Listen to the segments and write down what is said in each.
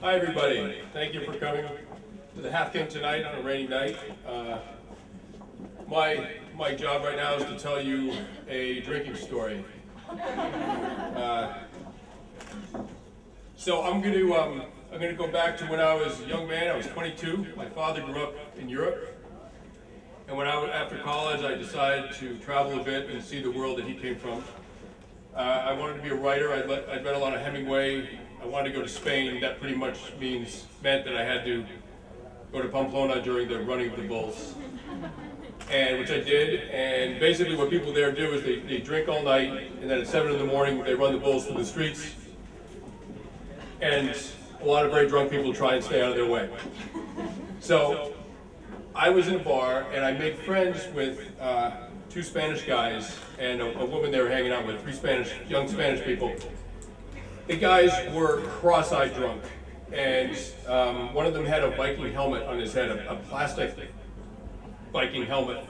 Hi everybody, thank you for coming to the Half King tonight on a rainy night. My job right now is to tell you a drinking story. So I'm going to go back to when I was a young man. I was 22. My father grew up in Europe, and after college I decided to travel a bit and see the world that he came from. I wanted to be a writer. I'd read a lot of Hemingway. I wanted to go to Spain. That pretty much meant that I had to go to Pamplona during the running of the bulls, which I did. And basically what people there do is they drink all night, and then at 7 in the morning they run the bulls through the streets. And a lot of very drunk people try and stay out of their way. So I was in a bar, and I made friends with two Spanish guys and a woman they were hanging out with, three young Spanish people. The guys were cross-eyed drunk, and one of them had a Viking helmet on his head, a plastic Viking helmet.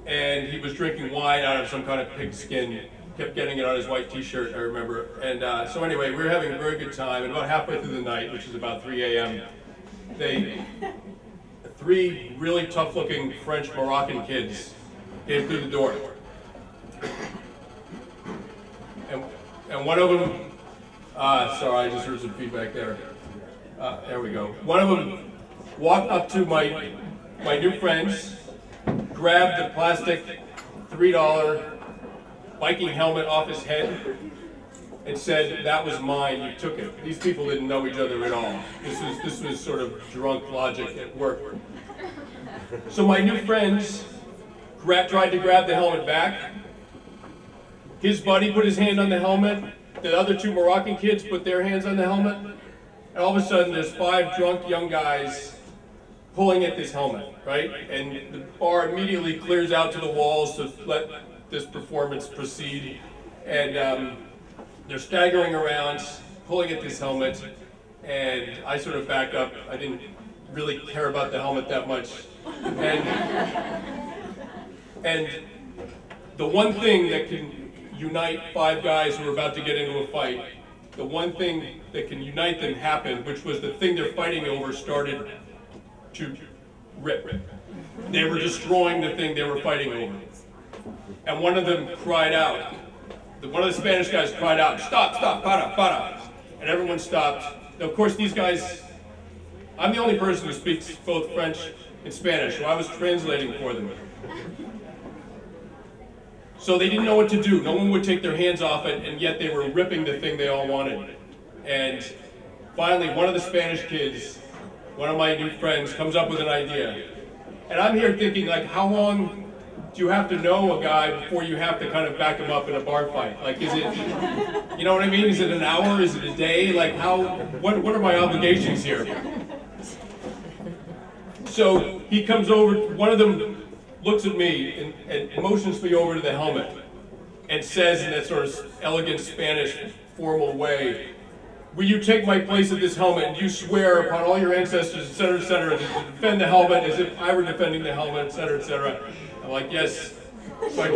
And he was drinking wine out of some kind of pig skin, kept getting it on his white t-shirt, I remember. And so anyway, we were having a very good time, and about halfway through the night, which is about 3 a.m., three really tough-looking French Moroccan kids came through the door. And one of them, sorry, I just heard some feedback there. There we go. One of them walked up to my new friends, grabbed the plastic $3 Viking helmet off his head, and said, "That was mine, you took it." These people didn't know each other at all. This was sort of drunk logic at work. So my new friends tried to grab the helmet back. His buddy put his hand on the helmet. The other two Moroccan kids put their hands on the helmet. And all of a sudden, there's 5 drunk young guys pulling at this helmet, right? And the bar immediately clears out to the walls to let this performance proceed. And they're staggering around, pulling at this helmet. And I sort of back up. I didn't really care about the helmet that much. And the one thing that can unite 5 guys who are about to get into a fight, the one thing that can unite them happened, which was the thing they're fighting over started to rip. They were destroying the thing they were fighting over. And one of them cried out, one of the Spanish guys cried out, "Stop, stop, para, para." And everyone stopped. Now, of course, these guys, I'm the only person who speaks both French and Spanish, so I was translating for them. So they didn't know what to do. No one would take their hands off it, and yet they were ripping the thing they all wanted. And finally, one of the Spanish kids, one of my new friends, comes up with an idea. And I'm here thinking, like, how long do you have to know a guy before you have to kind of back him up in a bar fight? Like, is it, you know what I mean? Is it an hour? Is it a day? Like, what are my obligations here? So he comes over, one of them looks at me and motions me over to the helmet and says in that sort of elegant Spanish formal way, "Will you take my place at this helmet and you swear upon all your ancestors, etc., to defend the helmet as if I were defending the helmet, etc., etc." I'm like, "Yes." So I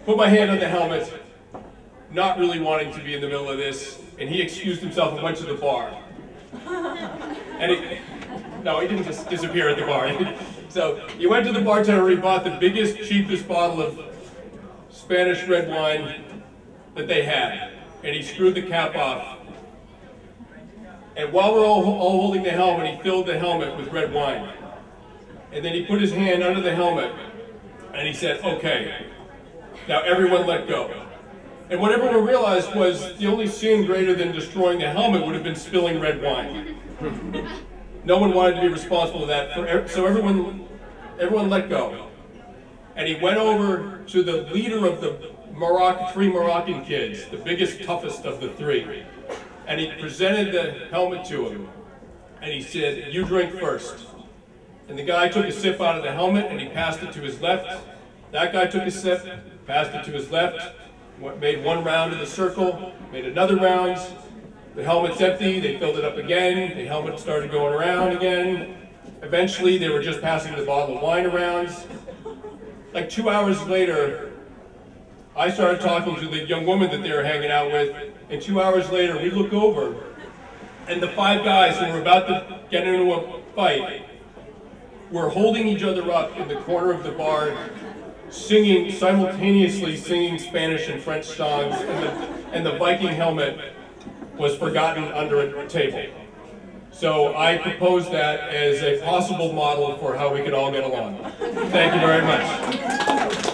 put my hand on the helmet, not really wanting to be in the middle of this, and he excused himself and went to the bar. And no, he didn't just disappear at the bar. So he went to the bartender, he bought the biggest, cheapest bottle of Spanish red wine that they had, and he screwed the cap off. And while we're all holding the helmet, he filled the helmet with red wine. And then he put his hand under the helmet, and he said, "Okay, now everyone let go." And what everyone realized was the only sin greater than destroying the helmet would have been spilling red wine. No one wanted to be responsible for that, so everyone let go. And he went over to the leader of the 3 Moroccan kids, the biggest, toughest of the 3, and he presented the helmet to him, and he said, "You drink first." And the guy took a sip out of the helmet, and he passed it to his left. That guy took a sip, passed it to his left, made one round of the circle, made another round. The helmet's empty, they filled it up again, the helmet started going around again. Eventually, they were just passing the bottle of wine around. Like 2 hours later, I started talking to the young woman that they were hanging out with, and 2 hours later, we look over, and the 5 guys who were about to get into a fight were holding each other up in the corner of the bar, simultaneously singing Spanish and French songs, and the Viking helmet was forgotten under a table. So I propose that as a possible model for how we could all get along. Thank you very much.